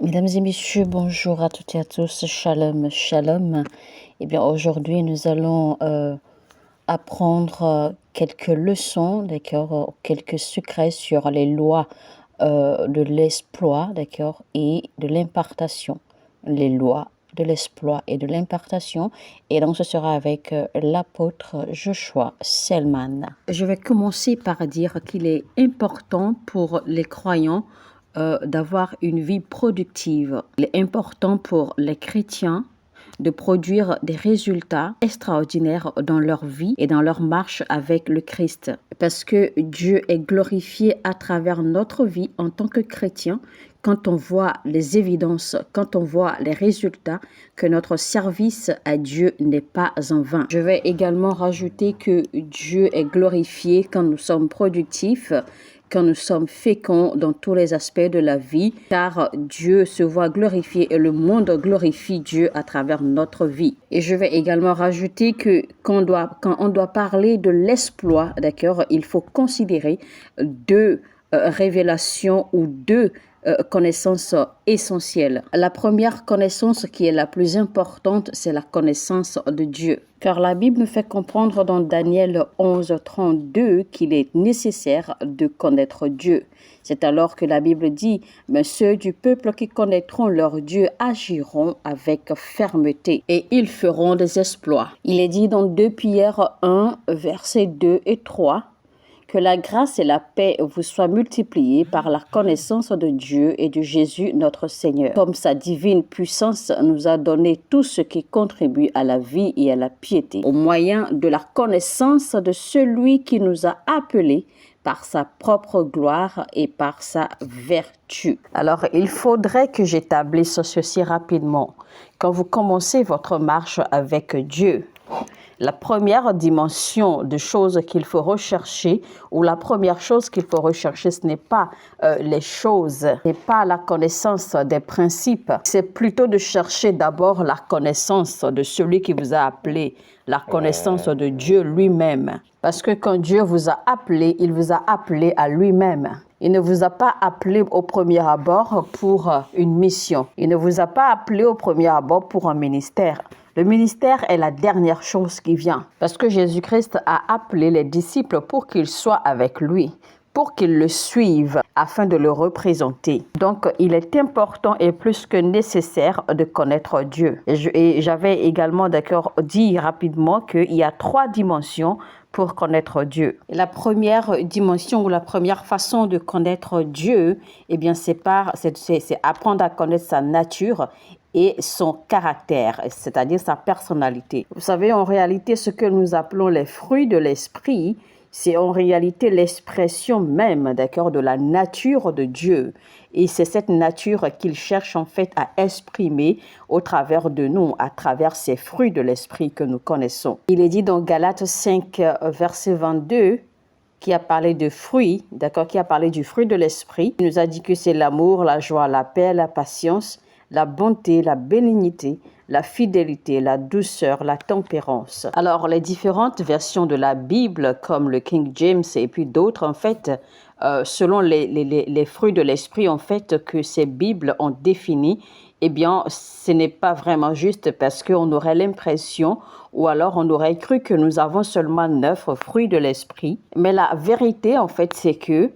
Mesdames et messieurs, bonjour à toutes et à tous, shalom, shalom. Eh bien, aujourd'hui, nous allons apprendre quelques leçons, d'accord, quelques secrets sur les lois de l'exploit, d'accord, et de l'impartation. Les lois de l'exploit et de l'impartation. Et donc, ce sera avec l'apôtre Joshua Selman. Je vais commencer par dire qu'il est important pour les croyants d'avoir une vie productive. Il est important pour les chrétiens de produire des résultats extraordinaires dans leur vie et dans leur marche avec le Christ. Parce que Dieu est glorifié à travers notre vie en tant que chrétien quand on voit les évidences, quand on voit les résultats, que notre service à Dieu n'est pas en vain. Je vais également rajouter que Dieu est glorifié quand nous sommes productifs, quand nous sommes féconds dans tous les aspects de la vie, car Dieu se voit glorifié et le monde glorifie Dieu à travers notre vie. Et je vais également rajouter que quand on doit parler de l'exploit, d'accord, il faut considérer deux révélations ou deux connaissances essentielles. La première connaissance qui est la plus importante, c'est la connaissance de Dieu. Car la Bible nous fait comprendre dans Daniel 11, 32 qu'il est nécessaire de connaître Dieu. C'est alors que la Bible dit, mais ceux du peuple qui connaîtront leur Dieu agiront avec fermeté et ils feront des exploits. Il est dit dans 2 Pierre 1, versets 2 et 3, que la grâce et la paix vous soient multipliées par la connaissance de Dieu et de Jésus notre Seigneur. Comme sa divine puissance nous a donné tout ce qui contribue à la vie et à la piété, au moyen de la connaissance de celui qui nous a appelés par sa propre gloire et par sa vertu. Alors, il faudrait que j'établisse ceci rapidement. Quand vous commencez votre marche avec Dieu, la première dimension de choses qu'il faut rechercher, ou la première chose qu'il faut rechercher, ce n'est pas les choses, ce n'est pas la connaissance des principes, c'est plutôt de chercher d'abord la connaissance de celui qui vous a appelé, la connaissance de Dieu lui-même. Parce que quand Dieu vous a appelé, il vous a appelé à lui-même. Il ne vous a pas appelé au premier abord pour une mission. Il ne vous a pas appelé au premier abord pour un ministère. Le ministère est la dernière chose qui vient. Parce que Jésus-Christ a appelé les disciples pour qu'ils soient avec lui, pour qu'ils le suivent afin de le représenter. Donc, il est important et plus que nécessaire de connaître Dieu. Et j'avais également dit rapidement qu'il y a 3 dimensions pour connaître Dieu. Et la première dimension ou la première façon de connaître Dieu, eh bien, c'est apprendre à connaître sa nature et son caractère, c'est-à-dire sa personnalité. Vous savez, en réalité, ce que nous appelons les fruits de l'esprit, c'est en réalité l'expression même, d'accord, de la nature de Dieu. Et c'est cette nature qu'il cherche en fait à exprimer au travers de nous, à travers ces fruits de l'esprit que nous connaissons. Il est dit dans Galates 5, verset 22, qui a parlé de fruits, d'accord, qui a parlé du fruit de l'esprit. Il nous a dit que c'est l'amour, la joie, la paix, la patience, la bonté, la bénignité, la fidélité, la douceur, la tempérance. Alors, les différentes versions de la Bible, comme le King James et puis d'autres, en fait, selon les fruits de l'esprit, en fait, que ces Bibles ont défini, eh bien, ce n'est pas vraiment juste parce qu'on aurait l'impression ou alors on aurait cru que nous avons seulement 9 fruits de l'esprit. Mais la vérité, en fait, c'est que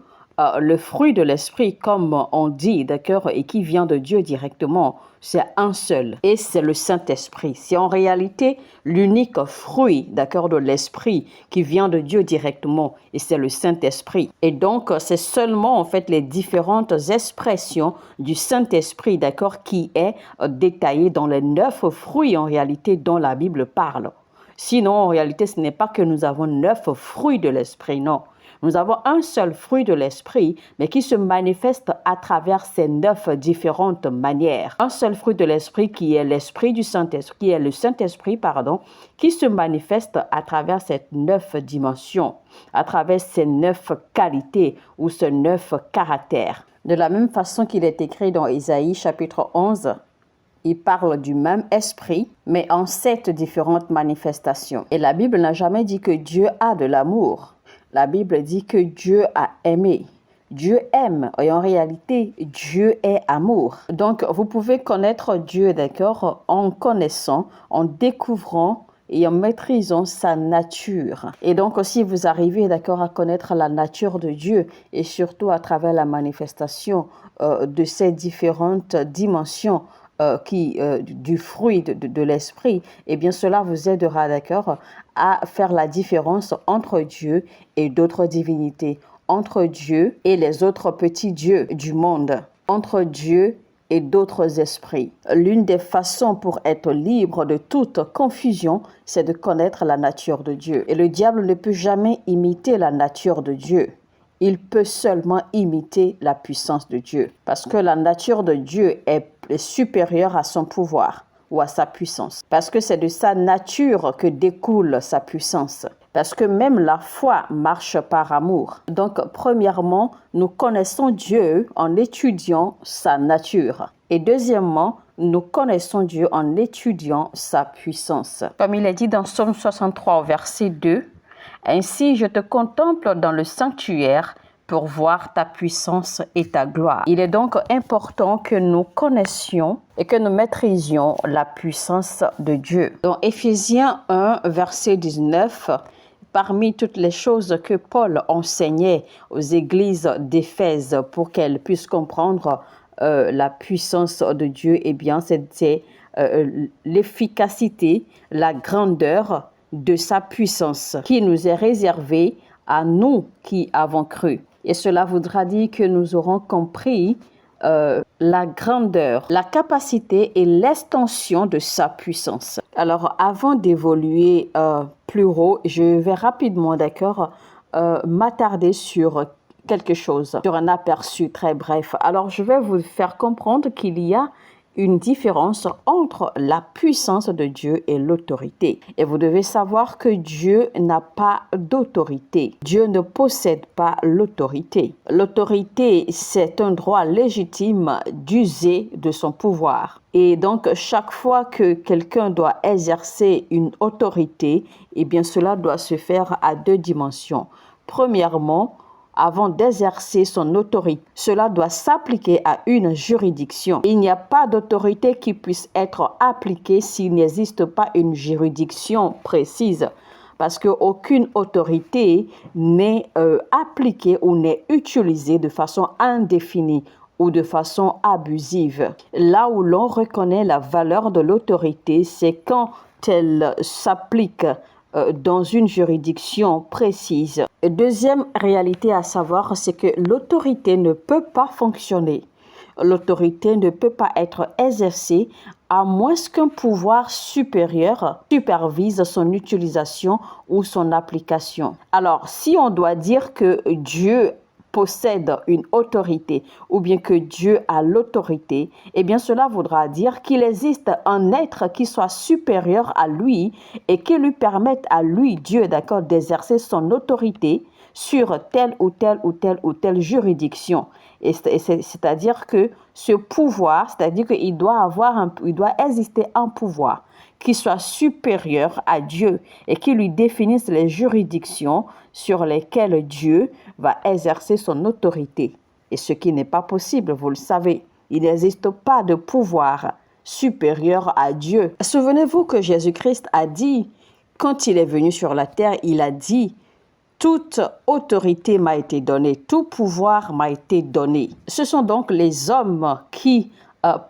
le fruit de l'esprit, comme on dit, d'accord, et qui vient de Dieu directement, c'est un seul, et c'est le Saint-Esprit. C'est en réalité l'unique fruit, d'accord, de l'esprit qui vient de Dieu directement, et c'est le Saint-Esprit. Et donc, c'est seulement, en fait, les différentes expressions du Saint-Esprit, d'accord, qui est détaillé dans les 9 fruits, en réalité, dont la Bible parle. Sinon, en réalité, ce n'est pas que nous avons 9 fruits de l'esprit, non. Nous avons un seul fruit de l'esprit, mais qui se manifeste à travers ces 9 différentes manières. Un seul fruit de l'esprit qui est l'esprit du Saint-Esprit, qui est le Saint-Esprit, qui se manifeste à travers ces 9 dimensions, à travers ces 9 qualités ou ces 9 caractères. De la même façon qu'il est écrit dans Ésaïe chapitre 11, il parle du même esprit, mais en 7 différentes manifestations. Et la Bible n'a jamais dit que Dieu a de l'amour. La Bible dit que Dieu a aimé. Dieu aime et en réalité, Dieu est amour. Donc, vous pouvez connaître Dieu, d'accord, en connaissant, en découvrant et en maîtrisant sa nature. Et donc, si vous arrivez, d'accord, à connaître la nature de Dieu et surtout à travers la manifestation de ces différentes dimensions du fruit de l'esprit, eh bien cela vous aidera, d'accord, à faire la différence entre Dieu et d'autres divinités, entre Dieu et les autres petits dieux du monde, entre Dieu et d'autres esprits. L'une des façons pour être libre de toute confusion, c'est de connaître la nature de Dieu. Et le diable ne peut jamais imiter la nature de Dieu. Il peut seulement imiter la puissance de Dieu. Parce que la nature de Dieu est supérieure à son pouvoir ou à sa puissance. Parce que c'est de sa nature que découle sa puissance. Parce que même la foi marche par amour. Donc, premièrement, nous connaissons Dieu en étudiant sa nature. Et deuxièmement, nous connaissons Dieu en étudiant sa puissance. Comme il est dit dans Psaume 63, verset 2, « Ainsi je te contemple dans le sanctuaire pour voir ta puissance et ta gloire. » Il est donc important que nous connaissions et que nous maîtrisions la puissance de Dieu. Dans Éphésiens 1, verset 19, parmi toutes les choses que Paul enseignait aux églises d'Éphèse pour qu'elles puissent comprendre la puissance de Dieu, eh bien, c'est l'efficacité, la grandeur de sa puissance qui nous est réservée à nous qui avons cru. Et cela voudra dire que nous aurons compris la grandeur, la capacité et l'extension de sa puissance. Alors, avant d'évoluer plus haut, je vais rapidement, d'accord, m'attarder sur quelque chose, sur un aperçu très bref. Alors, je vais vous faire comprendre qu'il y a une différence entre la puissance de Dieu et l'autorité. Et vous devez savoir que Dieu n'a pas d'autorité. Dieu ne possède pas l'autorité. L'autorité, c'est un droit légitime d'user de son pouvoir. Et donc, chaque fois que quelqu'un doit exercer une autorité, eh bien, cela doit se faire à deux dimensions. Premièrement, avant d'exercer son autorité, cela doit s'appliquer à une juridiction. Il n'y a pas d'autorité qui puisse être appliquée s'il n'existe pas une juridiction précise. Parce qu'aucune autorité n'est appliquée ou n'est utilisée de façon indéfinie ou de façon abusive. Là où l'on reconnaît la valeur de l'autorité, c'est quand elle s'applique dans une juridiction précise. Deuxième réalité à savoir, c'est que l'autorité ne peut pas fonctionner. L'autorité ne peut pas être exercée à moins qu'un pouvoir supérieur supervise son utilisation ou son application. Alors, si on doit dire que Dieu possède une autorité ou bien que Dieu a l'autorité, eh bien cela voudra dire qu'il existe un être qui soit supérieur à lui et qui lui permette à lui, Dieu, d'accord, d'exercer son autorité sur telle ou telle ou telle ou telle juridiction. Et c'est-à-dire que ce pouvoir, c'est-à-dire qu'il doit il doit exister un pouvoir qui soit supérieur à Dieu et qui lui définisse les juridictions sur lesquelles Dieu va exercer son autorité. Et ce qui n'est pas possible, vous le savez. Il n'existe pas de pouvoir supérieur à Dieu. Souvenez-vous que Jésus-Christ a dit, quand il est venu sur la terre, il a dit « Toute autorité m'a été donnée, tout pouvoir m'a été donné ». Ce sont donc les hommes qui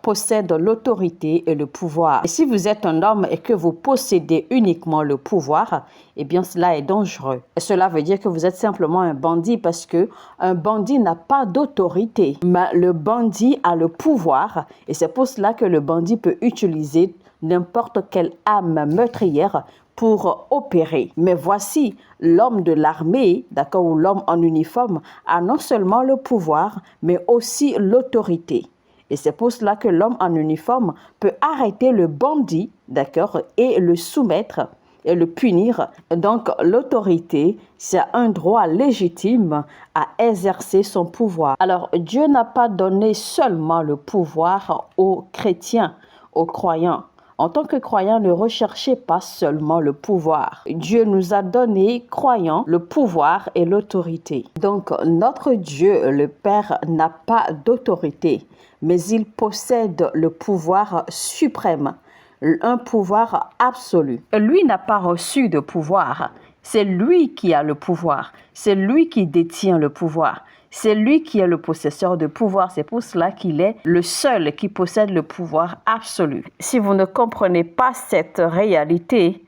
possèdent l'autorité et le pouvoir. Et si vous êtes un homme et que vous possédez uniquement le pouvoir, eh bien cela est dangereux. Et cela veut dire que vous êtes simplement un bandit parce que un bandit n'a pas d'autorité. Mais le bandit a le pouvoir et c'est pour cela que le bandit peut utiliser n'importe quelle arme meurtrière pour opérer. Mais voici, l'homme de l'armée, d'accord, ou l'homme en uniforme, a non seulement le pouvoir, mais aussi l'autorité. Et c'est pour cela que l'homme en uniforme peut arrêter le bandit, d'accord, et le soumettre et le punir. Donc, l'autorité, c'est un droit légitime à exercer son pouvoir. Alors, Dieu n'a pas donné seulement le pouvoir aux chrétiens, aux croyants. En tant que croyants, ne recherchez pas seulement le pouvoir. Dieu nous a donné, croyants, le pouvoir et l'autorité. Donc, notre Dieu, le Père, n'a pas d'autorité, mais il possède le pouvoir suprême, un pouvoir absolu. Lui n'a pas reçu de pouvoir. C'est lui qui a le pouvoir. C'est lui qui détient le pouvoir. C'est lui qui est le possesseur de pouvoir. C'est pour cela qu'il est le seul qui possède le pouvoir absolu. Si vous ne comprenez pas cette réalité,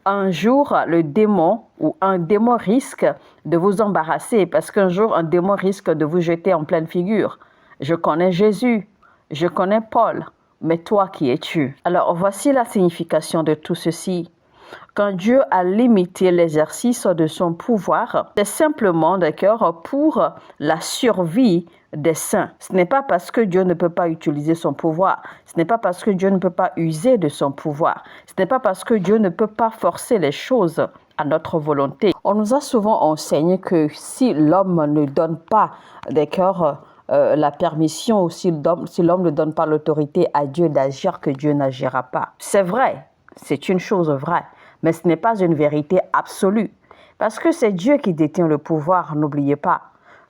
un jour, le démon ou un démon risque de vous embarrasser parce qu'un jour, un démon risque de vous jeter en pleine figure. Je connais Jésus, je connais Paul, mais toi, qui es-tu? Alors, voici la signification de tout ceci. Quand Dieu a limité l'exercice de son pouvoir, c'est simplement, d'accord, pour la survie des saints. Ce n'est pas parce que Dieu ne peut pas utiliser son pouvoir. Ce n'est pas parce que Dieu ne peut pas user de son pouvoir. Ce n'est pas parce que Dieu ne peut pas forcer les choses à notre volonté. On nous a souvent enseigné que si l'homme ne donne pas, d'accord, la permission ou si l'homme ne donne pas l'autorité à Dieu d'agir, que Dieu n'agira pas. C'est vrai, c'est une chose vraie. Mais ce n'est pas une vérité absolue. Parce que c'est Dieu qui détient le pouvoir, n'oubliez pas.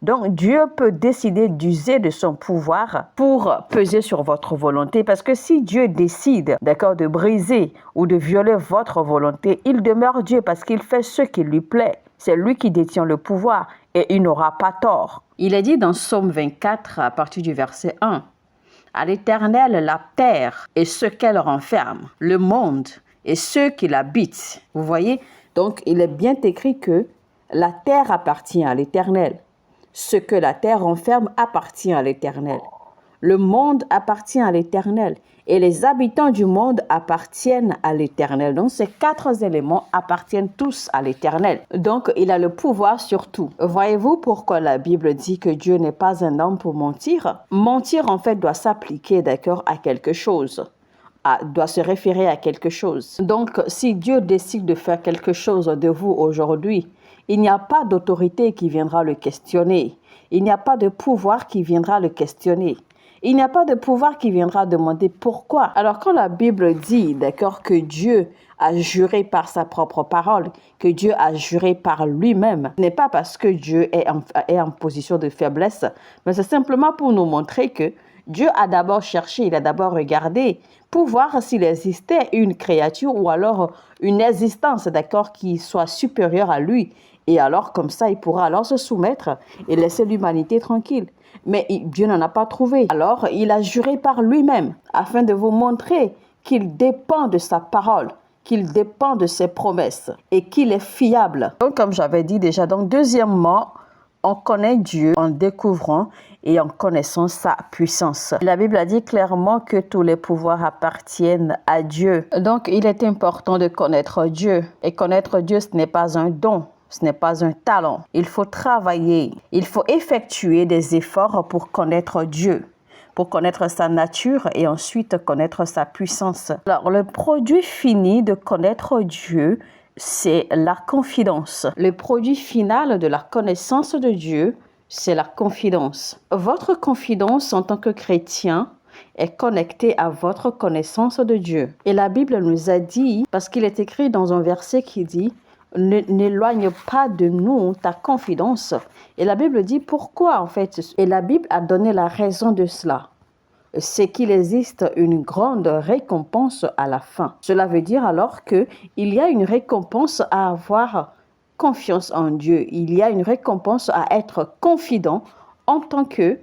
Donc Dieu peut décider d'user de son pouvoir pour peser sur votre volonté. Parce que si Dieu décide, d'accord, de briser ou de violer votre volonté, il demeure Dieu parce qu'il fait ce qui lui plaît. C'est lui qui détient le pouvoir et il n'aura pas tort. Il est dit dans Psaume 24 à partir du verset 1. À l'Éternel la terre et ce qu'elle renferme, le monde et ceux qui l'habitent. Vous voyez? Donc, il est bien écrit que la terre appartient à l'Éternel. Ce que la terre renferme appartient à l'Éternel. Le monde appartient à l'Éternel. Et les habitants du monde appartiennent à l'Éternel. Donc, ces 4 éléments appartiennent tous à l'Éternel. Donc, il a le pouvoir sur tout. Voyez-vous pourquoi la Bible dit que Dieu n'est pas un homme pour mentir? Mentir, en fait, doit s'appliquer, d'accord, à quelque chose. Doit se référer à quelque chose. Donc, si Dieu décide de faire quelque chose de vous aujourd'hui, il n'y a pas d'autorité qui viendra le questionner. Il n'y a pas de pouvoir qui viendra le questionner. Il n'y a pas de pouvoir qui viendra demander pourquoi. Alors, quand la Bible dit, d'accord, que Dieu a juré par sa propre parole, que Dieu a juré par lui-même, ce n'est pas parce que Dieu est en position de faiblesse, mais c'est simplement pour nous montrer que Dieu a d'abord cherché, il a d'abord regardé pour voir s'il existait une créature ou alors une existence, d'accord, qui soit supérieure à lui. Et alors, comme ça, il pourra alors se soumettre et laisser l'humanité tranquille. Mais Dieu n'en a pas trouvé. Alors, il a juré par lui-même afin de vous montrer qu'il dépend de sa parole, qu'il dépend de ses promesses et qu'il est fiable. Donc, comme j'avais dit déjà, donc deuxièmement, on connaît Dieu en découvrant et en connaissant sa puissance. La Bible a dit clairement que tous les pouvoirs appartiennent à Dieu. Donc, il est important de connaître Dieu. Et connaître Dieu, ce n'est pas un don. Ce n'est pas un talent. Il faut travailler. Il faut effectuer des efforts pour connaître Dieu, pour connaître sa nature et ensuite connaître sa puissance. Alors, le produit fini de connaître Dieu, c'est la confidence. Le produit final de la connaissance de Dieu, c'est la confidence. Votre confidence en tant que chrétien est connectée à votre connaissance de Dieu. Et la Bible nous a dit, parce qu'il est écrit dans un verset qui dit « N'éloigne pas de nous ta confidence ». Et la Bible dit pourquoi en fait. Et la Bible a donné la raison de cela. C'est qu'il existe une grande récompense à la fin. Cela veut dire alors qu'il y a une récompense à avoir confiance en Dieu. Il y a une récompense à être confident en tant que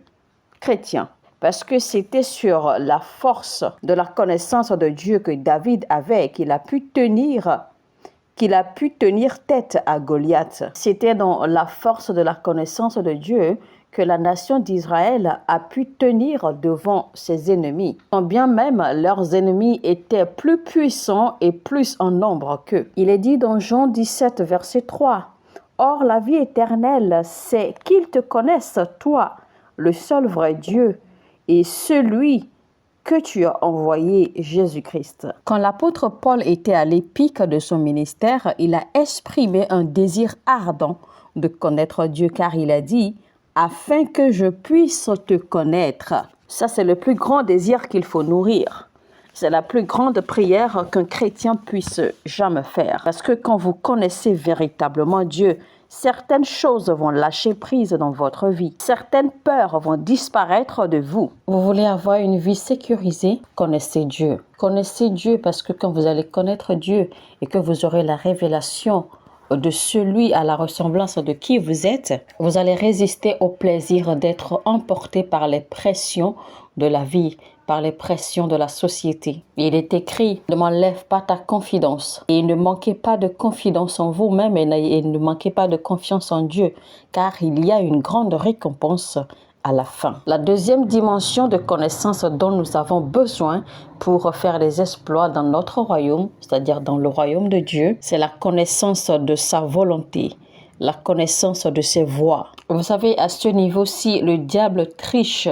chrétien. Parce que c'était sur la force de la connaissance de Dieu que David avait qu'il a pu tenir tête à Goliath. C'était dans la force de la connaissance de Dieu que la nation d'Israël a pu tenir devant ses ennemis, quand bien même leurs ennemis étaient plus puissants et plus en nombre qu'eux. Il est dit dans Jean 17, verset 3, « Or la vie éternelle, c'est qu'ils te connaissent, toi, le seul vrai Dieu, et celui que tu as envoyé, Jésus-Christ. » Quand l'apôtre Paul était à l'épique de son ministère, il a exprimé un désir ardent de connaître Dieu, car il a dit « afin que je puisse te connaître ». Ça, c'est le plus grand désir qu'il faut nourrir. C'est la plus grande prière qu'un chrétien puisse jamais faire. Parce que quand vous connaissez véritablement Dieu, certaines choses vont lâcher prise dans votre vie. Certaines peurs vont disparaître de vous. Vous voulez avoir une vie sécurisée? Connaissez Dieu. Connaissez Dieu parce que quand vous allez connaître Dieu et que vous aurez la révélation de celui à la ressemblance de qui vous êtes, vous allez résister au plaisir d'être emporté par les pressions de la vie, par les pressions de la société. Il est écrit, ne m'enlève pas ta confidence. Et ne manquez pas de confidence en vous-même et ne manquez pas de confiance en Dieu, car il y a une grande récompense à la fin. La deuxième dimension de connaissance dont nous avons besoin pour faire des exploits dans notre royaume, c'est-à-dire dans le royaume de Dieu, c'est la connaissance de sa volonté, la connaissance de ses voies. Vous savez, à ce niveau-ci, le diable triche.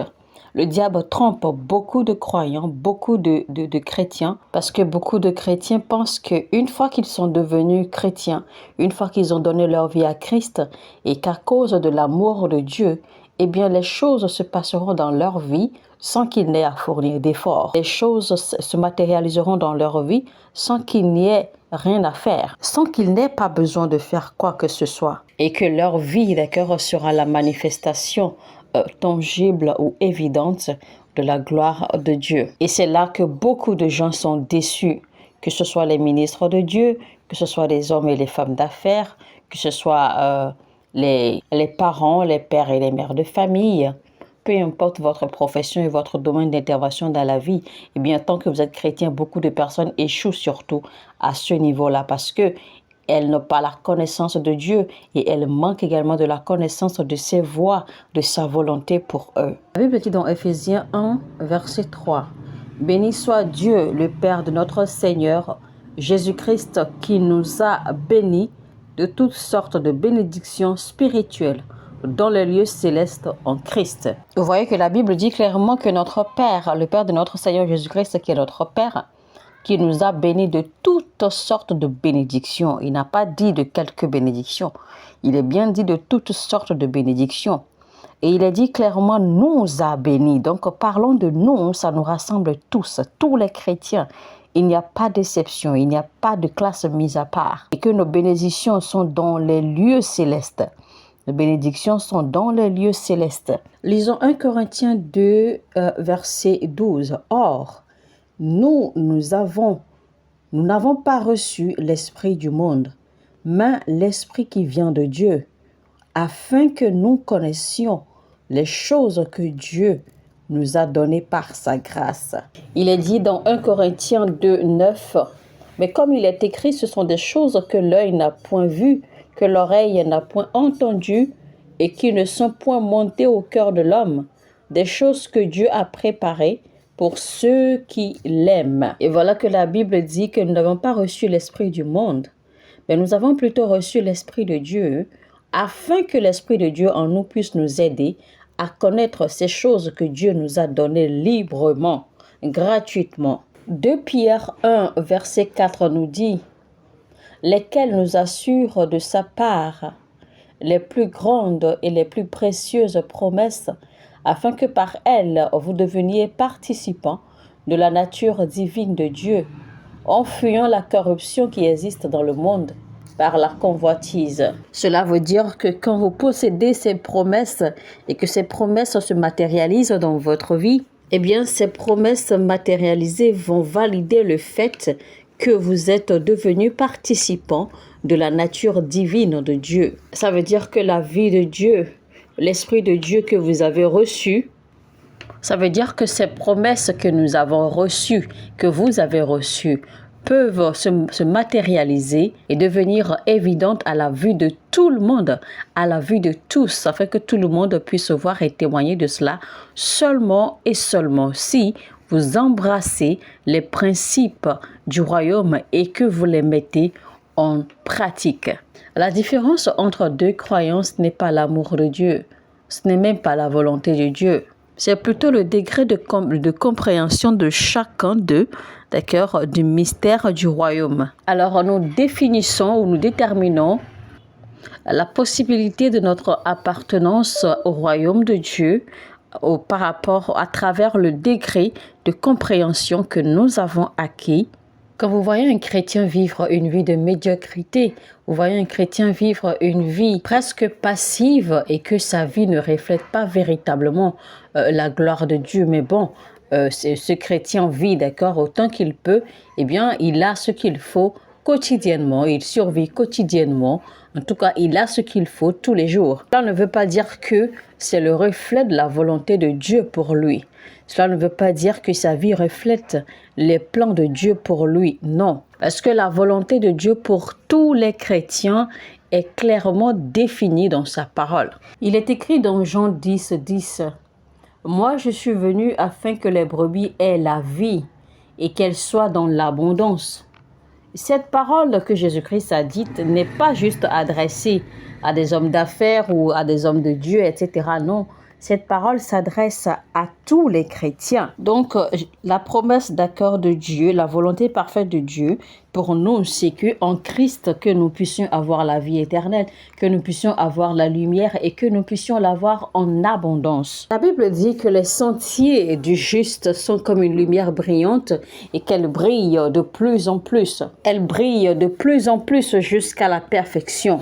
Le diable trompe beaucoup de croyants, beaucoup de chrétiens, parce que beaucoup de chrétiens pensent qu'une fois qu'ils sont devenus chrétiens, une fois qu'ils ont donné leur vie à Christ, et qu'à cause de l'amour de Dieu, eh bien les choses se passeront dans leur vie sans qu'ils n'aient à fournir d'efforts. Les choses se matérialiseront dans leur vie sans qu'il n'y ait rien à faire, sans qu'ils n'aient pas besoin de faire quoi que ce soit. Et que leur vie, d'accord, sera la manifestation tangible ou évidente de la gloire de Dieu. Et c'est là que beaucoup de gens sont déçus, que ce soit les ministres de Dieu, que ce soit les hommes et les femmes d'affaires, que ce soit les parents, les pères et les mères de famille. Peu importe votre profession et votre domaine d'intervention dans la vie, eh bien, tant que vous êtes chrétien, beaucoup de personnes échouent surtout à ce niveau-là parce que elles n'ont pas la connaissance de Dieu et elles manquent également de la connaissance de ses voies, de sa volonté pour eux. La Bible dit dans Éphésiens 1, verset 3, « Béni soit Dieu, le Père de notre Seigneur, Jésus-Christ, qui nous a bénis de toutes sortes de bénédictions spirituelles dans les lieux célestes en Christ. » Vous voyez que la Bible dit clairement que notre Père, le Père de notre Seigneur Jésus-Christ, qui est notre Père, qui nous a bénis de toutes sortes de bénédictions. Il n'a pas dit de quelques bénédictions. Il est bien dit de toutes sortes de bénédictions. Et il est dit clairement, nous a bénis. Donc, parlons de nous, ça nous rassemble tous les chrétiens. Il n'y a pas d'exception, il n'y a pas de classe mise à part. Et que nos bénédictions sont dans les lieux célestes. Les bénédictions sont dans les lieux célestes. Lisons 1 Corinthiens 2, verset 12. Or, nous n'avons pas reçu l'esprit du monde, mais l'esprit qui vient de Dieu, afin que nous connaissions les choses que Dieu nous a données par sa grâce. Il est dit dans 1 Corinthiens 2, 9, « Mais comme il est écrit, ce sont des choses que l'œil n'a point vues, que l'oreille n'a point entendues, et qui ne sont point montées au cœur de l'homme, des choses que Dieu a préparées, pour ceux qui l'aiment. » Et voilà que la Bible dit que nous n'avons pas reçu l'esprit du monde, mais nous avons plutôt reçu l'esprit de Dieu, afin que l'esprit de Dieu en nous puisse nous aider à connaître ces choses que Dieu nous a données librement, gratuitement. 2 Pierre 1, verset 4 nous dit, « Lesquels nous assurent de sa part les plus grandes et les plus précieuses promesses, afin que par elles vous deveniez participants de la nature divine de Dieu, en fuyant la corruption qui existe dans le monde par la convoitise. » Cela veut dire que quand vous possédez ces promesses et que ces promesses se matérialisent dans votre vie, eh bien ces promesses matérialisées vont valider le fait que vous êtes devenus participants de la nature divine de Dieu. Ça veut dire que la vie de Dieu, l'Esprit de Dieu que vous avez reçu, ça veut dire que ces promesses que nous avons reçues, que vous avez reçues, peuvent se matérialiser et devenir évidentes à la vue de tout le monde, à la vue de tous, afin que tout le monde puisse voir et témoigner de cela seulement et seulement si vous embrassez les principes du royaume et que vous les mettez en pratique. La différence entre deux croyances n'est pas l'amour de Dieu, ce n'est même pas la volonté de Dieu. C'est plutôt le degré de compréhension de chacun d'eux, d'accord, du mystère du royaume. Alors, nous définissons ou nous déterminons la possibilité de notre appartenance au royaume de Dieu par rapport à travers le degré de compréhension que nous avons acquis. Quand vous voyez un chrétien vivre une vie de médiocrité, vous voyez un chrétien vivre une vie presque passive et que sa vie ne reflète pas véritablement la gloire de Dieu, mais bon, ce chrétien vit, d'accord, autant qu'il peut, eh bien, il a ce qu'il faut quotidiennement, il survit quotidiennement. En tout cas, il a ce qu'il faut tous les jours. Cela ne veut pas dire que c'est le reflet de la volonté de Dieu pour lui. Cela ne veut pas dire que sa vie reflète les plans de Dieu pour lui. Non, parce que la volonté de Dieu pour tous les chrétiens est clairement définie dans sa parole. Il est écrit dans Jean 10, 10. « Moi, je suis venu afin que les brebis aient la vie et qu'elles soient dans l'abondance. » Cette parole que Jésus-Christ a dite n'est pas juste adressée à des hommes d'affaires ou à des hommes de Dieu, etc. Non, cette parole s'adresse à tous les chrétiens. Donc, la promesse d'accord de Dieu, la volonté parfaite de Dieu pour nous, c'est qu'en Christ, que nous puissions avoir la vie éternelle, que nous puissions avoir la lumière et que nous puissions l'avoir en abondance. La Bible dit que les sentiers du juste sont comme une lumière brillante et qu'elle brille de plus en plus. Elle brille de plus en plus jusqu'à la perfection.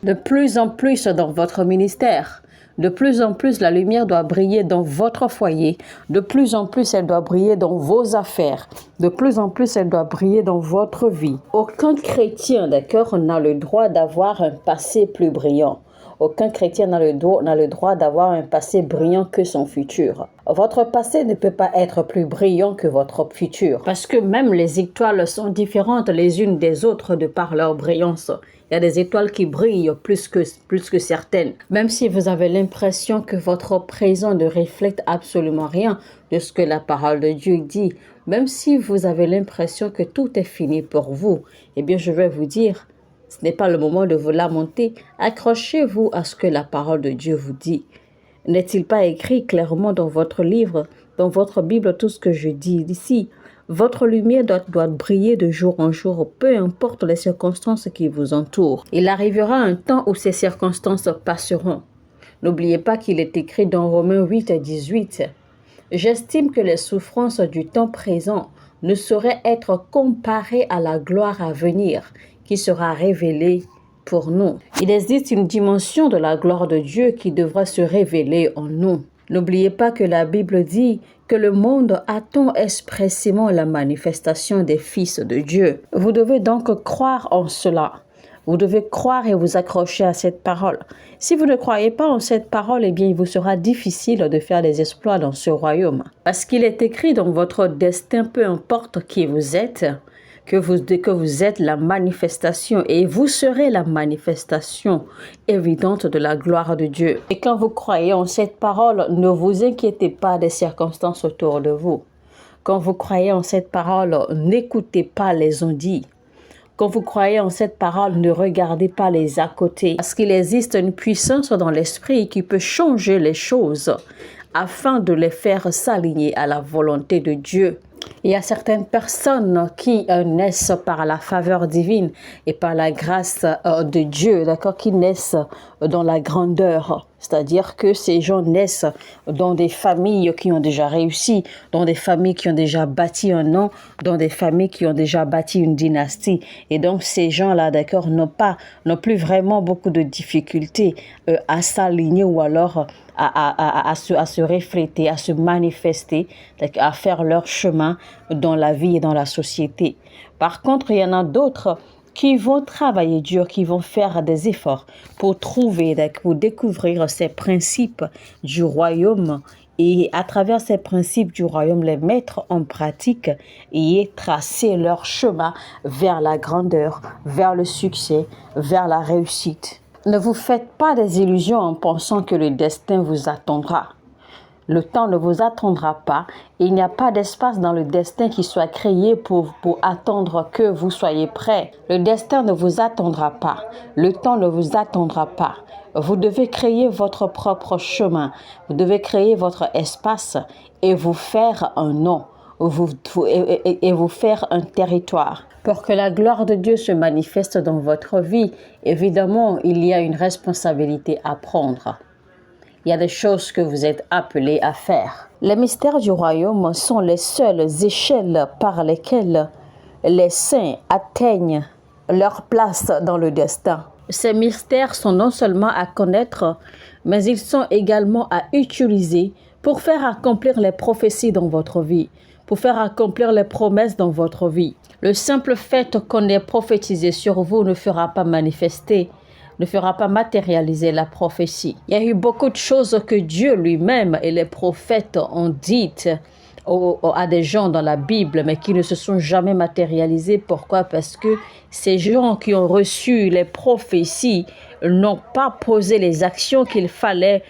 De plus en plus dans votre ministère. De plus en plus, la lumière doit briller dans votre foyer. De plus en plus, elle doit briller dans vos affaires. De plus en plus, elle doit briller dans votre vie. Aucun chrétien, d'accord, n'a le droit d'avoir un passé plus brillant. Aucun chrétien n'a le droit d'avoir un passé brillant que son futur. Votre passé ne peut pas être plus brillant que votre futur. Parce que même les étoiles sont différentes les unes des autres de par leur brillance. Il y a des étoiles qui brillent plus que certaines. Même si vous avez l'impression que votre présent ne reflète absolument rien de ce que la parole de Dieu dit, même si vous avez l'impression que tout est fini pour vous, eh bien je vais vous dire, ce n'est pas le moment de vous lamenter. Accrochez-vous à ce que la parole de Dieu vous dit. N'est-il pas écrit clairement dans votre livre, dans votre Bible, tout ce que je dis ici? Votre lumière doit briller de jour en jour, peu importe les circonstances qui vous entourent. Il arrivera un temps où ces circonstances passeront. N'oubliez pas qu'il est écrit dans Romains 8 et 18. « J'estime que les souffrances du temps présent ne sauraient être comparées à la gloire à venir, qui sera révélée pour nous. » Il existe une dimension de la gloire de Dieu qui devra se révéler en nous. N'oubliez pas que la Bible dit que le monde attend expressément la manifestation des fils de Dieu. Vous devez donc croire en cela. Vous devez croire et vous accrocher à cette parole. Si vous ne croyez pas en cette parole, eh bien, il vous sera difficile de faire des exploits dans ce royaume. Parce qu'il est écrit dans votre destin, peu importe qui vous êtes, que vous êtes la manifestation et vous serez la manifestation évidente de la gloire de Dieu. Et quand vous croyez en cette parole, ne vous inquiétez pas des circonstances autour de vous. Quand vous croyez en cette parole, n'écoutez pas les on-dit. Quand vous croyez en cette parole, ne regardez pas les à côté. Parce qu'il existe une puissance dans l'esprit qui peut changer les choses afin de les faire s'aligner à la volonté de Dieu. Il y a certaines personnes qui naissent par la faveur divine et par la grâce de Dieu, d'accord, qui naissent dans la grandeur. C'est-à-dire que ces gens naissent dans des familles qui ont déjà réussi, dans des familles qui ont déjà bâti un nom, dans des familles qui ont déjà bâti une dynastie. Et donc ces gens-là, d'accord, n'ont plus vraiment beaucoup de difficultés à s'aligner ou alors à se refléter, à se manifester, à faire leur chemin dans la vie et dans la société. Par contre, il y en a d'autres qui vont travailler dur, qui vont faire des efforts pour trouver, pour découvrir ces principes du royaume et à travers ces principes du royaume, les mettre en pratique et tracer leur chemin vers la grandeur, vers le succès, vers la réussite. Ne vous faites pas des illusions en pensant que le destin vous attendra. Le temps ne vous attendra pas et il n'y a pas d'espace dans le destin qui soit créé pour attendre que vous soyez prêts. Le destin ne vous attendra pas. Le temps ne vous attendra pas. Vous devez créer votre propre chemin. Vous devez créer votre espace et vous faire un nom. Et vous faire un territoire. Pour que la gloire de Dieu se manifeste dans votre vie, évidemment, il y a une responsabilité à prendre. Il y a des choses que vous êtes appelés à faire. Les mystères du royaume sont les seules échelles par lesquelles les saints atteignent leur place dans le destin. Ces mystères sont non seulement à connaître, mais ils sont également à utiliser pour faire accomplir les prophéties dans votre vie, pour faire accomplir les promesses dans votre vie. Le simple fait qu'on ait prophétisé sur vous ne fera pas manifester, ne fera pas matérialiser la prophétie. Il y a eu beaucoup de choses que Dieu lui-même et les prophètes ont dites à des gens dans la Bible, mais qui ne se sont jamais matérialisées. Pourquoi? Parce que ces gens qui ont reçu les prophéties n'ont pas posé les actions qu'il fallait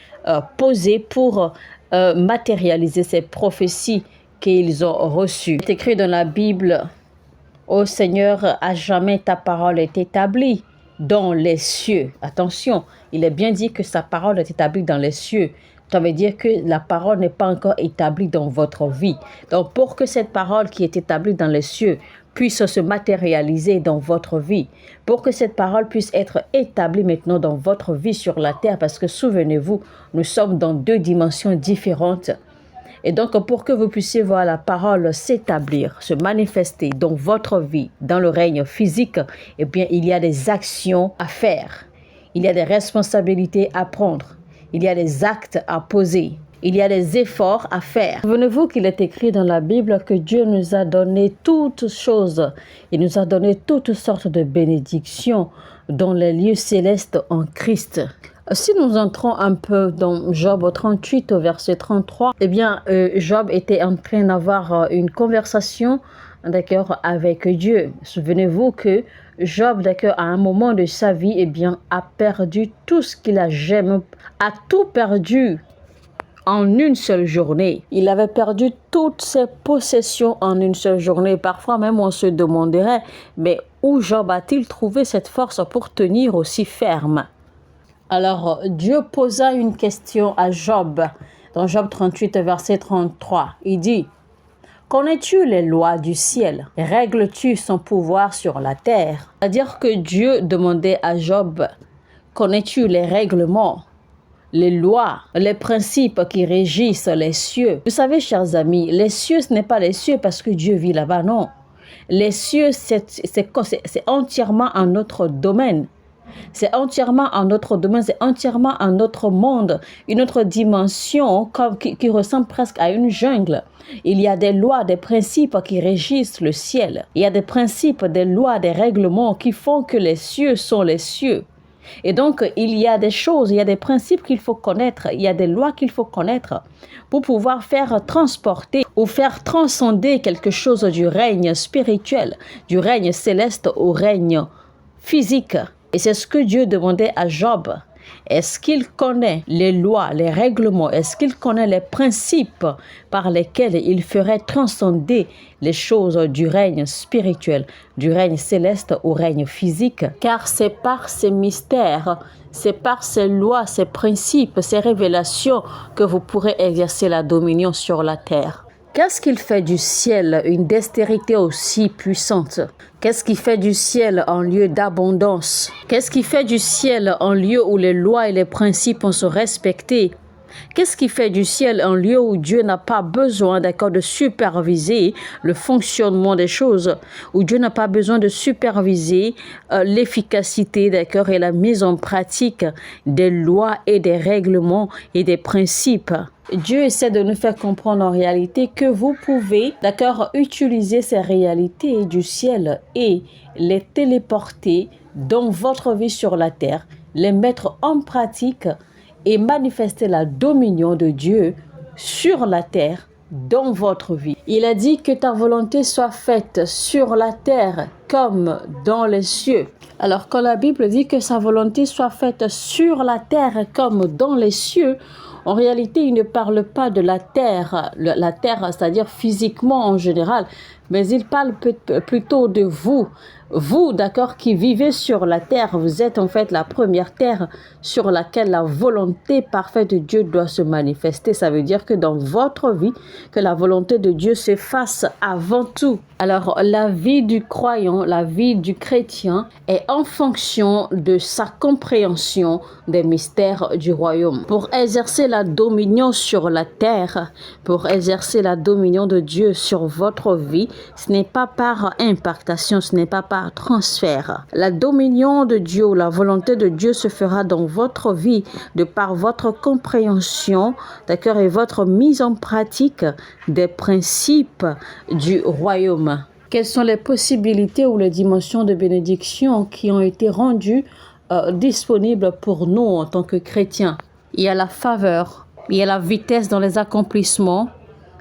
poser pour matérialiser ces prophéties qu'ils ont reçues. C'est écrit dans la Bible: Ô Seigneur, à jamais ta parole est établie dans les cieux. Attention, il est bien dit que sa parole est établie dans les cieux. Ça veut dire que la parole n'est pas encore établie dans votre vie. Donc, pour que cette parole qui est établie dans les cieux puisse se matérialiser dans votre vie, pour que cette parole puisse être établie maintenant dans votre vie sur la terre, parce que souvenez-vous, nous sommes dans 2 dimensions différentes. Et donc, pour que vous puissiez voir la parole s'établir, se manifester dans votre vie, dans le règne physique, eh bien, il y a des actions à faire. Il y a des responsabilités à prendre. Il y a des actes à poser. Il y a des efforts à faire. Souvenez-vous qu'il est écrit dans la Bible que Dieu nous a donné toutes choses. Il nous a donné toutes sortes de bénédictions dans les lieux célestes en Christ. Si nous entrons un peu dans Job 38 au verset 33, eh bien, Job était en train d'avoir une conversation, d'accord, avec Dieu. Souvenez-vous que Job, d'accord, à un moment de sa vie, eh bien, a perdu tout ce qu'il a jamais, a tout perdu en une seule journée. Il avait perdu toutes ses possessions en une seule journée. Parfois même, on se demanderait, mais où Job a-t-il trouvé cette force pour tenir aussi ferme? Alors, Dieu posa une question à Job, dans Job 38, verset 33. Il dit: Connais-tu les lois du ciel? Règles-tu son pouvoir sur la terre? C'est-à-dire que Dieu demandait à Job: Connais-tu les règlements, les lois, les principes qui régissent les cieux? Vous savez, chers amis, les cieux, ce n'est pas les cieux parce que Dieu vit là-bas, non. Les cieux, c'est entièrement un autre domaine. C'est entièrement un autre domaine, c'est entièrement un autre monde, une autre dimension qui ressemble presque à une jungle. Il y a des lois, des principes qui régissent le ciel. Il y a des principes, des lois, des règlements qui font que les cieux sont les cieux. Et donc, il y a des choses, il y a des principes qu'il faut connaître, il y a des lois qu'il faut connaître pour pouvoir faire transporter ou faire transcender quelque chose du règne spirituel, du règne céleste au règne physique. Et c'est ce que Dieu demandait à Job. Est-ce qu'il connaît les lois, les règlements? Est-ce qu'il connaît les principes par lesquels il ferait transcender les choses du règne spirituel, du règne céleste au règne physique? Car c'est par ces mystères, c'est par ces lois, ces principes, ces révélations que vous pourrez exercer la dominion sur la terre. Qu'est-ce qu'il fait du ciel une dextérité aussi puissante? Qu'est-ce qui fait du ciel un lieu d'abondance? Qu'est-ce qui fait du ciel un lieu où les lois et les principes sont respectés? Qu'est-ce qui fait du ciel un lieu où Dieu n'a pas besoin, d'accord, de superviser le fonctionnement des choses, où Dieu n'a pas besoin de superviser l'efficacité, d'accord, et la mise en pratique des lois et des règlements et des principes? Dieu essaie de nous faire comprendre en réalité que vous pouvez, d'accord, utiliser ces réalités du ciel et les téléporter dans votre vie sur la terre, les mettre en pratique et manifester la dominion de Dieu sur la terre dans votre vie. Il a dit que ta volonté soit faite sur la terre comme dans les cieux. Alors quand la Bible dit que sa volonté soit faite sur la terre comme dans les cieux, en réalité, il ne parle pas de la terre, c'est-à-dire physiquement en général, mais il parle plutôt de vous. Vous, d'accord, qui vivez sur la terre, vous êtes en fait la première terre sur laquelle la volonté parfaite de Dieu doit se manifester. Ça veut dire que dans votre vie, que la volonté de Dieu se fasse avant tout. Alors, la vie du croyant, la vie du chrétien est en fonction de sa compréhension des mystères du royaume. Pour exercer la dominion sur la terre, pour exercer la dominion de Dieu sur votre vie, ce n'est pas par impactation, ce n'est pas par transfert. La dominion de Dieu, la volonté de Dieu se fera dans votre vie de par votre compréhension, d'accord, et votre mise en pratique des principes du royaume. Quelles sont les possibilités ou les dimensions de bénédiction qui ont été rendues disponibles pour nous en tant que chrétiens? Il y a la faveur, il y a la vitesse dans les accomplissements,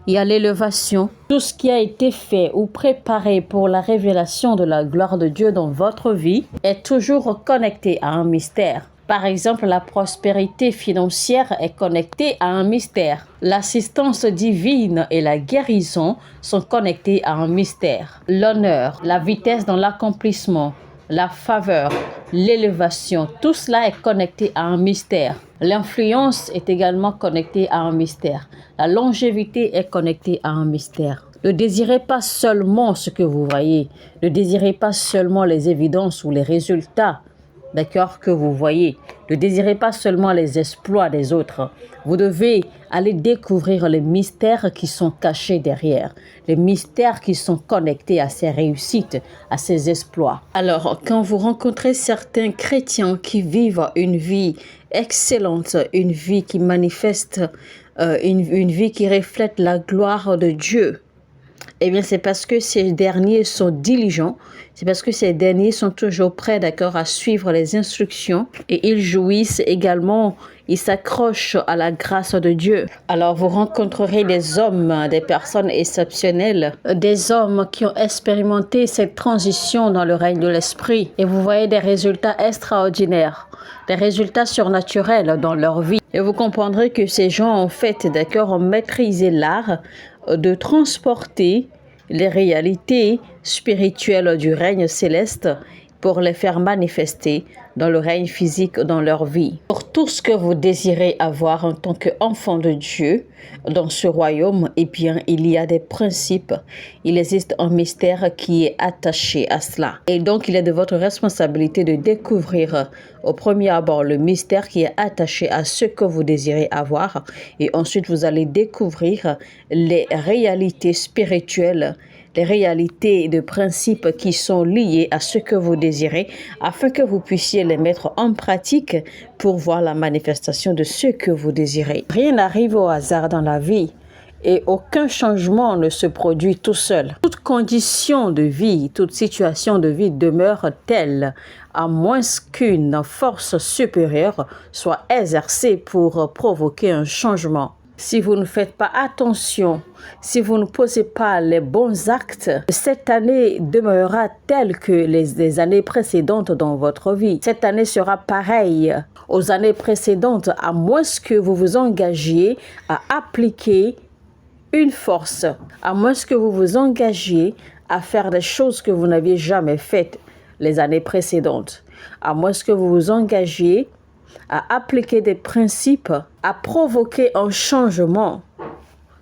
il y a l'élévation. Tout ce qui a été fait ou préparé pour la révélation de la gloire de Dieu dans votre vie est toujours connecté à un mystère. Par exemple, la prospérité financière est connectée à un mystère. L'assistance divine et la guérison sont connectées à un mystère. L'honneur, la vitesse dans l'accomplissement, la faveur, l'élévation, tout cela est connecté à un mystère. L'influence est également connectée à un mystère. La longévité est connectée à un mystère. Ne désirez pas seulement ce que vous voyez. Ne désirez pas seulement les évidences ou les résultats, d'accord, que vous voyez. Ne désirez pas seulement les exploits des autres. Vous devez aller découvrir les mystères qui sont cachés derrière, les mystères qui sont connectés à ces réussites, à ces exploits. Alors, quand vous rencontrez certains chrétiens qui vivent une vie excellente, une vie qui manifeste, une vie qui reflète la gloire de Dieu, eh bien, c'est parce que ces derniers sont diligents, c'est parce que ces derniers sont toujours prêts, d'accord, à suivre les instructions et ils jouissent également, ils s'accrochent à la grâce de Dieu. Alors, vous rencontrerez des hommes, des personnes exceptionnelles, des hommes qui ont expérimenté cette transition dans le règne de l'esprit et vous voyez des résultats extraordinaires, des résultats surnaturels dans leur vie. Et vous comprendrez que ces gens, en fait, d'accord, ont maîtrisé l'art de transporter les réalités spirituelles du règne céleste pour les faire manifester dans le règne physique dans leur vie. Pour tout ce que vous désirez avoir en tant qu'enfant de Dieu dans ce royaume, eh bien, il y a des principes. Il existe un mystère qui est attaché à cela. Et donc, il est de votre responsabilité de découvrir au premier abord le mystère qui est attaché à ce que vous désirez avoir. Et ensuite, vous allez découvrir les réalités spirituelles, les réalités de principes qui sont liés à ce que vous désirez, afin que vous puissiez les mettre en pratique pour voir la manifestation de ce que vous désirez. Rien n'arrive au hasard dans la vie et aucun changement ne se produit tout seul. Toute condition de vie, toute situation de vie demeure telle à moins qu'une force supérieure soit exercée pour provoquer un changement. Si vous ne faites pas attention, si vous ne posez pas les bons actes, cette année demeurera telle que les années précédentes dans votre vie. Cette année sera pareille aux années précédentes, à moins que vous vous engagiez à appliquer une force, à moins que vous vous engagiez à faire des choses que vous n'aviez jamais faites les années précédentes, à moins que vous vous engagiez à appliquer des principes, à provoquer un changement,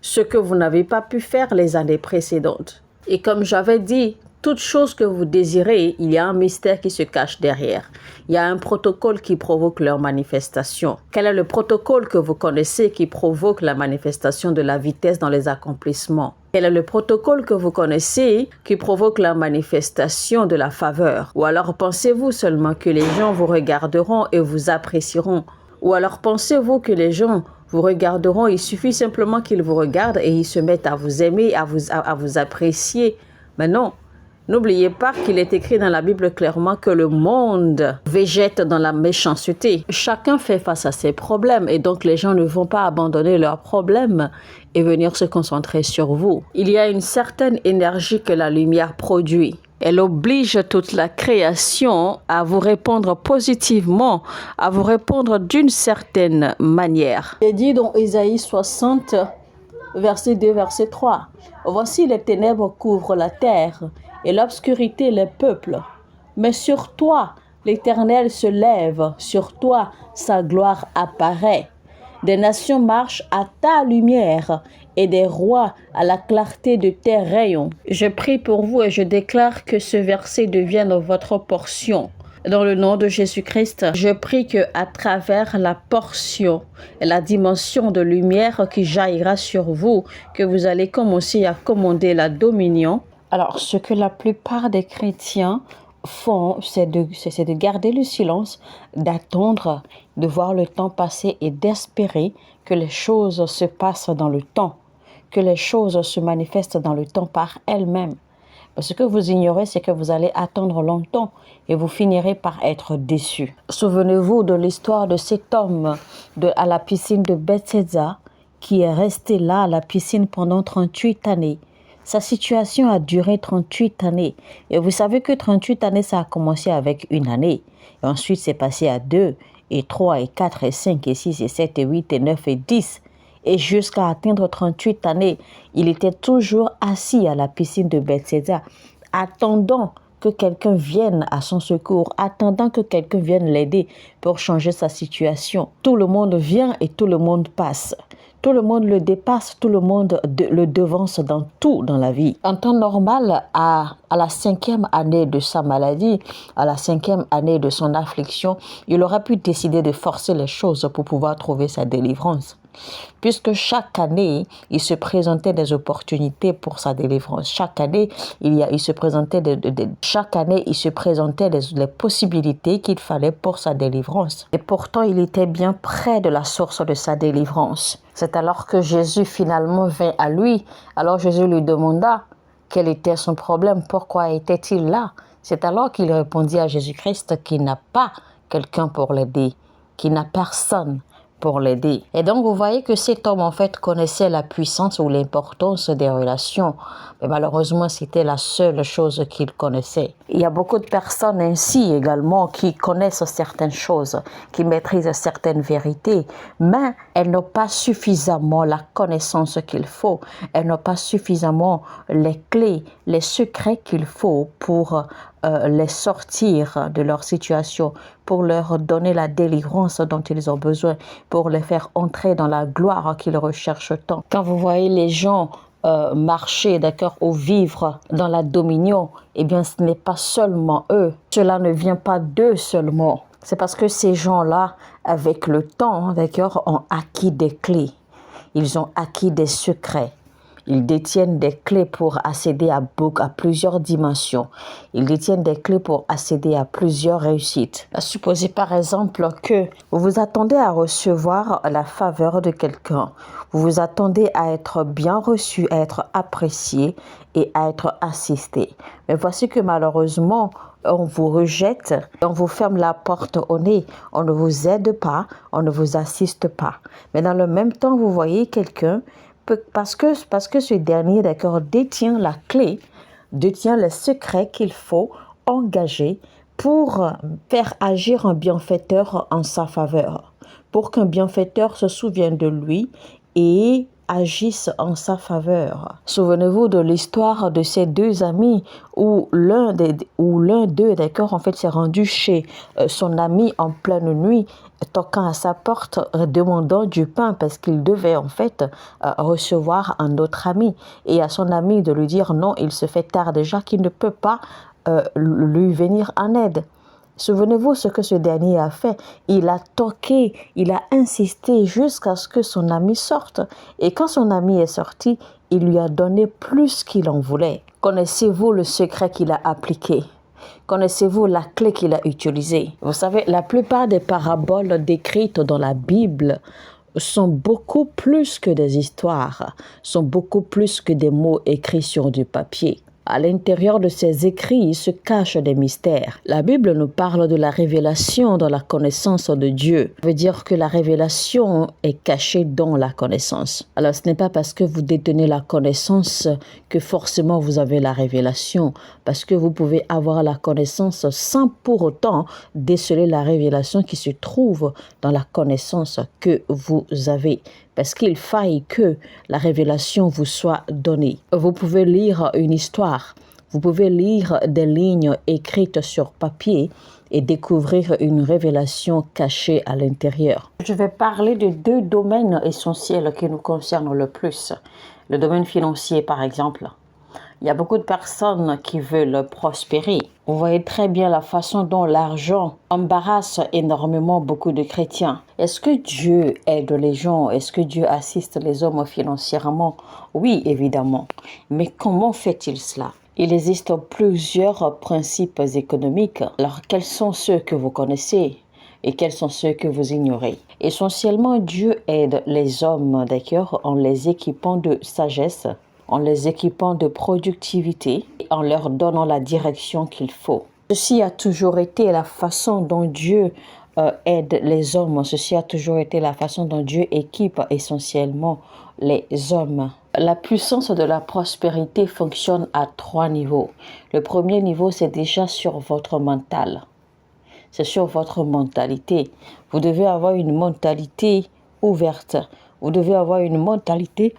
ce que vous n'avez pas pu faire les années précédentes. Et comme j'avais dit, toute chose que vous désirez, il y a un mystère qui se cache derrière. Il y a un protocole qui provoque leur manifestation. Quel est le protocole que vous connaissez qui provoque la manifestation de la vitesse dans les accomplissements? Quel est le protocole que vous connaissez qui provoque la manifestation de la faveur? Ou alors pensez-vous seulement que les gens vous regarderont et vous apprécieront? Ou alors pensez-vous que les gens vous regarderont, il suffit simplement qu'ils vous regardent et ils se mettent à vous aimer, à vous apprécier? Mais non. N'oubliez pas qu'il est écrit dans la Bible clairement que le monde végète dans la méchanceté. Chacun fait face à ses problèmes et donc les gens ne vont pas abandonner leurs problèmes et venir se concentrer sur vous. Il y a une certaine énergie que la lumière produit. Elle oblige toute la création à vous répondre positivement, à vous répondre d'une certaine manière. Il est dit dans Ésaïe 60, verset 2, verset 3. Voici les ténèbres couvrent la terre et l'obscurité les peuples. Mais sur toi, l'Éternel se lève, sur toi, sa gloire apparaît. Des nations marchent à ta lumière et des rois à la clarté de tes rayons. Je prie pour vous et je déclare que ce verset devienne votre portion. Dans le nom de Jésus-Christ, je prie que à travers la portion et la dimension de lumière qui jaillira sur vous, que vous allez commencer à commander la dominion. Alors, ce que la plupart des chrétiens font, c'est de garder le silence, d'attendre, de voir le temps passer et d'espérer que les choses se passent dans le temps, que les choses se manifestent dans le temps par elles-mêmes. Ce que vous ignorez, c'est que vous allez attendre longtemps et vous finirez par être déçus. Souvenez-vous de l'histoire de cet homme à la piscine de Bethesda qui est resté là à la piscine pendant 38 années. Sa situation a duré 38 années. Et vous savez que 38 années, ça a commencé avec une année. Et ensuite, c'est passé à 2, et 3, et 4, et 5, et 6, et 7, et 8, et 9, et 10. Et jusqu'à atteindre 38 années, il était toujours assis à la piscine de Bethesda, attendant que quelqu'un vienne à son secours, attendant que quelqu'un vienne l'aider pour changer sa situation. Tout le monde vient et tout le monde passe. Tout le monde le dépasse, tout le monde le devance dans tout dans la vie. En temps normal, à la 5e année de sa maladie, à la 5e année de son affliction, il aurait pu décider de forcer les choses pour pouvoir trouver sa délivrance. Puisque chaque année, il se présentait des opportunités pour sa délivrance. Chaque année, il se présentait les possibilités qu'il fallait pour sa délivrance. Et pourtant, il était bien près de la source de sa délivrance. C'est alors que Jésus finalement vint à lui. Alors Jésus lui demanda quel était son problème, pourquoi était-il là. C'est alors qu'il répondit à Jésus-Christ qu'il n'a pas quelqu'un pour l'aider, qu'il n'a personne pour l'aider. Et donc, vous voyez que cet homme, en fait, connaissait la puissance ou l'importance des relations. Mais malheureusement, c'était la seule chose qu'il connaissait. Il y a beaucoup de personnes ainsi également qui connaissent certaines choses, qui maîtrisent certaines vérités, mais elles n'ont pas suffisamment la connaissance qu'il faut. Elles n'ont pas suffisamment les clés, les secrets qu'il faut pour les sortir de leur situation, pour leur donner la délivrance dont ils ont besoin, pour les faire entrer dans la gloire qu'ils recherchent tant. Quand vous voyez les gens marcher, d'accord, ou vivre dans la dominion, eh bien, ce n'est pas seulement eux. Cela ne vient pas d'eux seulement. C'est parce que ces gens-là, avec le temps, d'accord, ont acquis des clés. Ils ont acquis des secrets. Ils détiennent des clés pour accéder à plusieurs dimensions. Ils détiennent des clés pour accéder à plusieurs réussites. Supposez par exemple que vous vous attendez à recevoir la faveur de quelqu'un. Vous vous attendez à être bien reçu, à être apprécié et à être assisté. Mais voici que malheureusement, on vous rejette, on vous ferme la porte au nez, on ne vous aide pas, on ne vous assiste pas. Mais dans le même temps, vous voyez quelqu'un parce que ce dernier, d'accord, détient la clé, détient le secret qu'il faut engager pour faire agir un bienfaiteur en sa faveur, pour qu'un bienfaiteur se souvienne de lui et agisse en sa faveur. Souvenez-vous de l'histoire de ces deux amis où l'un d'eux, d'accord, en fait, s'est rendu chez son ami en pleine nuit, toquant à sa porte, demandant du pain parce qu'il devait en fait recevoir un autre ami. Et à son ami de lui dire non, il se fait tard déjà, qu'il ne peut pas lui venir en aide. Souvenez-vous ce que ce dernier a fait. Il a toqué, il a insisté jusqu'à ce que son ami sorte. Et quand son ami est sorti, il lui a donné plus qu'il en voulait. Connaissez-vous le secret qu'il a appliqué? Connaissez-vous la clé qu'il a utilisée? Vous savez, la plupart des paraboles décrites dans la Bible sont beaucoup plus que des histoires, sont beaucoup plus que des mots écrits sur du papier. À l'intérieur de ces écrits se cachent des mystères. La Bible nous parle de la révélation dans la connaissance de Dieu. Ça veut dire que la révélation est cachée dans la connaissance. Alors ce n'est pas parce que vous détenez la connaissance que forcément vous avez la révélation, parce que vous pouvez avoir la connaissance sans pour autant déceler la révélation qui se trouve dans la connaissance que vous avez. parce qu'il faille que la révélation vous soit donnée. Vous pouvez lire une histoire, vous pouvez lire des lignes écrites sur papier et découvrir une révélation cachée à l'intérieur. Je vais parler de 2 domaines essentiels qui nous concernent le plus. Le domaine financier, par exemple. Il y a beaucoup de personnes qui veulent prospérer. Vous voyez très bien la façon dont l'argent embarrasse énormément beaucoup de chrétiens. Est-ce que Dieu aide les gens? Est-ce que Dieu assiste les hommes financièrement? Oui, évidemment. Mais comment fait-il cela? Il existe plusieurs principes économiques. Alors, quels sont ceux que vous connaissez et quels sont ceux que vous ignorez? Essentiellement, Dieu aide les hommes, d'accord, en les équipant de sagesse, en les équipant de productivité, en leur donnant la direction qu'il faut. Ceci a toujours été la façon dont Dieu aide les hommes. Ceci a toujours été la façon dont Dieu équipe essentiellement les hommes. La puissance de la prospérité fonctionne à 3 niveaux. Le premier niveau, c'est déjà sur votre mental. C'est sur votre mentalité. Vous devez avoir une mentalité ouverte. Vous devez avoir une mentalité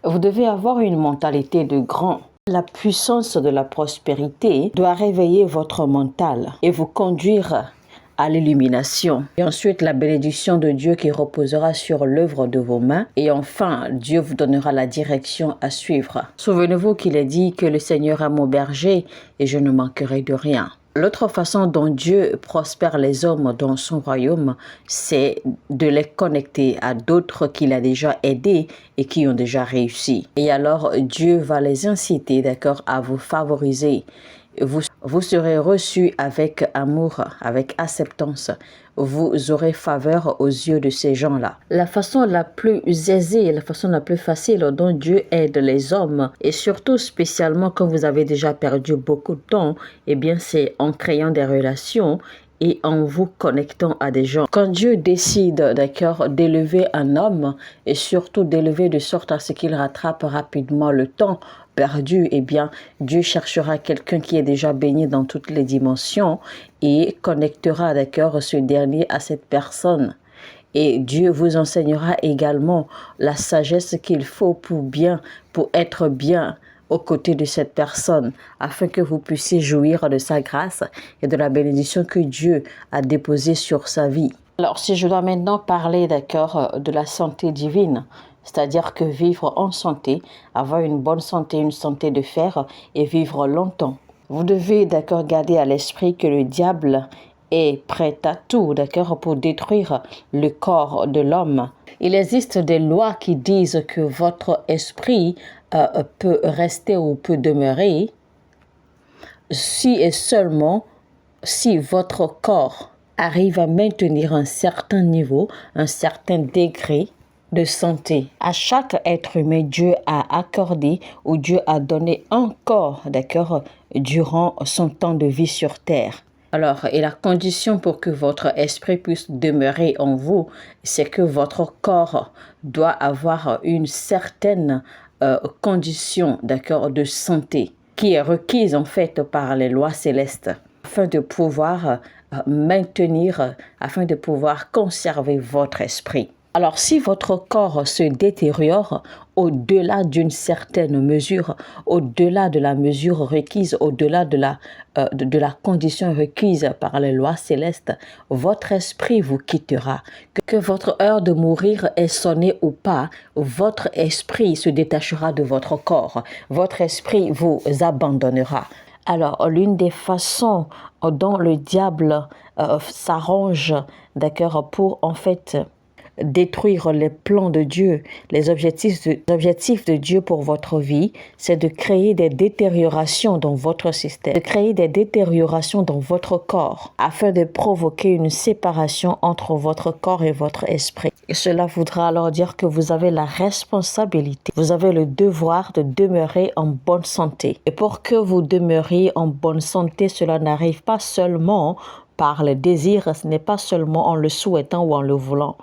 de grand. La puissance de la prospérité doit réveiller votre mental et vous conduire à l'illumination. Et ensuite, la bénédiction de Dieu qui reposera sur l'œuvre de vos mains. Et enfin, Dieu vous donnera la direction à suivre. Souvenez-vous qu'il est dit que le Seigneur est mon berger et je ne manquerai de rien. L'autre façon dont Dieu prospère les hommes dans son royaume, c'est de les connecter à d'autres qu'il a déjà aidés et qui ont déjà réussi. Et alors, Dieu va les inciter, d'accord, à vous favoriser. Vous serez reçus avec amour, avec acceptance. Vous aurez faveur aux yeux de ces gens-là. La façon la plus aisée, la façon la plus facile dont Dieu aide les hommes, et surtout spécialement quand vous avez déjà perdu beaucoup de temps, eh bien c'est en créant des relations et en vous connectant à des gens. Quand Dieu décide, d'accord, d'élever un homme et surtout d'élever de sorte à ce qu'il rattrape rapidement le temps perdu, eh bien, Dieu cherchera quelqu'un qui est déjà baigné dans toutes les dimensions et connectera, d'accord, ce dernier à cette personne. Et Dieu vous enseignera également la sagesse qu'il faut pour être bien aux côtés de cette personne, afin que vous puissiez jouir de sa grâce et de la bénédiction que Dieu a déposée sur sa vie. Alors, si je dois maintenant parler, d'accord, de la santé divine, c'est-à-dire que vivre en santé, avoir une bonne santé, une santé de fer et vivre longtemps. Vous devez, d'accord, garder à l'esprit que le diable est prêt à tout, d'accord, pour détruire le corps de l'homme. Il existe des lois qui disent que votre esprit peut rester ou peut demeurer si et seulement si votre corps arrive à maintenir un certain niveau, un certain degré de santé. À chaque être humain, Dieu a accordé ou Dieu a donné un corps, d'accord, durant son temps de vie sur terre. Alors, et la condition pour que votre esprit puisse demeurer en vous, c'est que votre corps doit avoir une certaine condition, d'accord, de santé qui est requise en fait par les lois célestes afin de pouvoir afin de pouvoir conserver votre esprit. Alors, si votre corps se détériore au-delà d'une certaine mesure, au-delà de la mesure requise, au-delà de la condition requise par les lois célestes, votre esprit vous quittera. Que votre heure de mourir ait sonné ou pas, votre esprit se détachera de votre corps. Votre esprit vous abandonnera. Alors, l'une des façons dont le diable s'arrange, d'accord, pour en fait détruire les plans de Dieu, les objectifs de Dieu pour votre vie, c'est de créer des détériorations dans votre système, de créer des détériorations dans votre corps, afin de provoquer une séparation entre votre corps et votre esprit. Et cela voudra alors dire que vous avez la responsabilité, vous avez le devoir de demeurer en bonne santé. Et pour que vous demeuriez en bonne santé, cela n'arrive pas seulement par le désir, ce n'est pas seulement en le souhaitant ou en le voulant.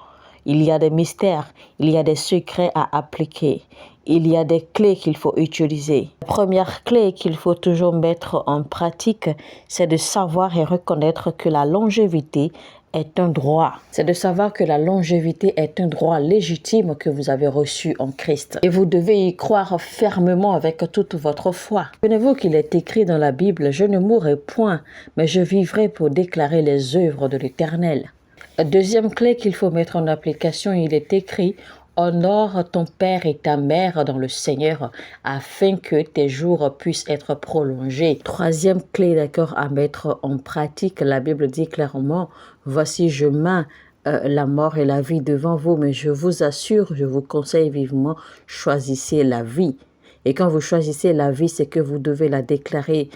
Il y a des mystères, il y a des secrets à appliquer, il y a des clés qu'il faut utiliser. La première clé qu'il faut toujours mettre en pratique, c'est de savoir et reconnaître que la longévité est un droit. C'est de savoir que la longévité est un droit légitime que vous avez reçu en Christ. Et vous devez y croire fermement avec toute votre foi. Souvenez-vous qu'il est écrit dans la Bible, « Je ne mourrai point, mais je vivrai pour déclarer les œuvres de l'Éternel. » Deuxième clé qu'il faut mettre en application, il est écrit « Honore ton père et ta mère dans le Seigneur, afin que tes jours puissent être prolongés. » Troisième clé, d'accord, à mettre en pratique, la Bible dit clairement « Voici, je mets la mort et la vie devant vous, mais je vous assure, je vous conseille vivement, choisissez la vie. » Et quand vous choisissez la vie, c'est que vous devez la déclarer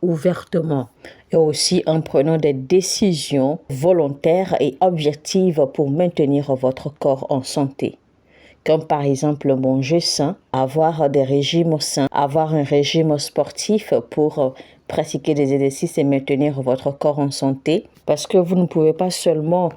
ouvertement et aussi en prenant des décisions volontaires et objectives pour maintenir votre corps en santé. Comme par exemple manger sain, avoir des régimes sains, avoir un régime sportif pour pratiquer des exercices et maintenir votre corps en santé. Parce que vous ne pouvez pas seulement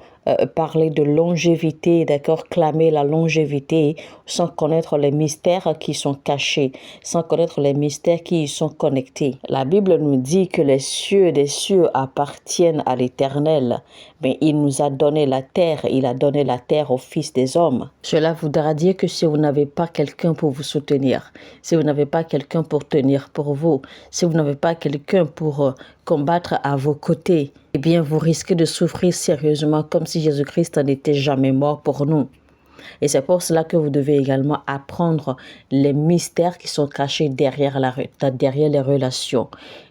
parler de longévité, d'accord, clamer la longévité sans connaître les mystères qui sont cachés, sans connaître les mystères qui y sont connectés. La Bible nous dit que les cieux des cieux appartiennent à l'Éternel, mais il nous a donné la terre, il a donné la terre aux fils des hommes. Cela voudra dire que si vous n'avez pas quelqu'un pour vous soutenir, si vous n'avez pas quelqu'un pour tenir pour vous, si vous n'avez pas quelqu'un pour combattre à vos côtés, eh bien vous risquez de souffrir sérieusement comme si Jésus-Christ n'était jamais mort pour nous. Et c'est pour cela que vous devez également apprendre les mystères qui sont cachés derrière les relations,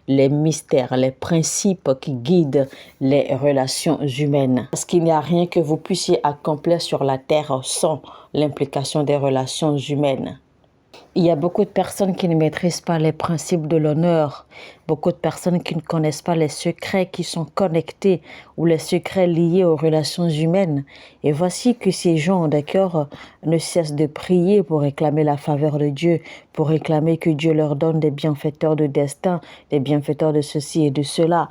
les mystères, les principes qui guident les relations humaines. Parce qu'il n'y a rien que vous puissiez accomplir sur la terre sans l'implication des relations humaines. Il y a beaucoup de personnes qui ne maîtrisent pas les principes de l'honneur, beaucoup de personnes qui ne connaissent pas les secrets qui sont connectés ou les secrets liés aux relations humaines. Et voici que ces gens, d'accord, ne cessent de prier pour réclamer la faveur de Dieu, pour réclamer que Dieu leur donne des bienfaiteurs de destin, des bienfaiteurs de ceci et de cela.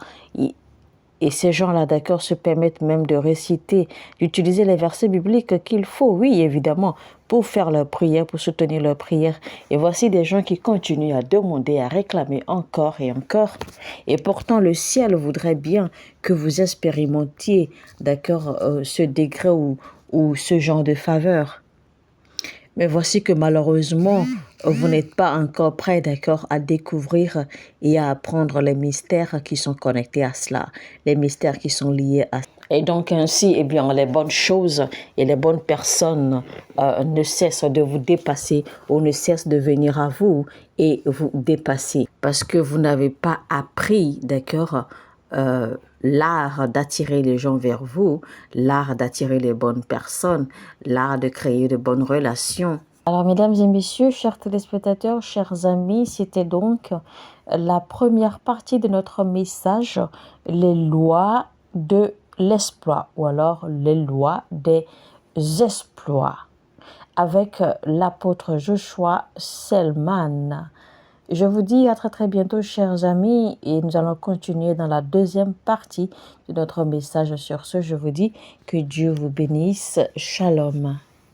Et ces gens-là, d'accord, se permettent même de réciter, d'utiliser les versets bibliques qu'il faut, oui, évidemment, pour faire leur prière, pour soutenir leur prière. Et voici des gens qui continuent à demander, à réclamer encore et encore. Et pourtant, le ciel voudrait bien que vous expérimentiez, d'accord, ce degré ou ce genre de faveur. Mais voici que malheureusement, vous n'êtes pas encore prêt, d'accord, à découvrir et à apprendre les mystères qui sont connectés à cela, les mystères qui sont liés à cela. Et donc ainsi, eh bien, les bonnes choses et les bonnes personnes ne cessent de vous dépasser ou ne cessent de venir à vous et vous dépasser. Parce que vous n'avez pas appris, d'accord, l'art d'attirer les gens vers vous, l'art d'attirer les bonnes personnes, l'art de créer de bonnes relations. Alors, mesdames et messieurs, chers téléspectateurs, chers amis, c'était donc la première partie de notre message, les lois de l'exploit, ou alors les lois des exploits, avec l'apôtre Joshua Selman. Je vous dis à très très bientôt, chers amis, et nous allons continuer dans la deuxième partie de notre message. Sur ce, je vous dis que Dieu vous bénisse. Shalom.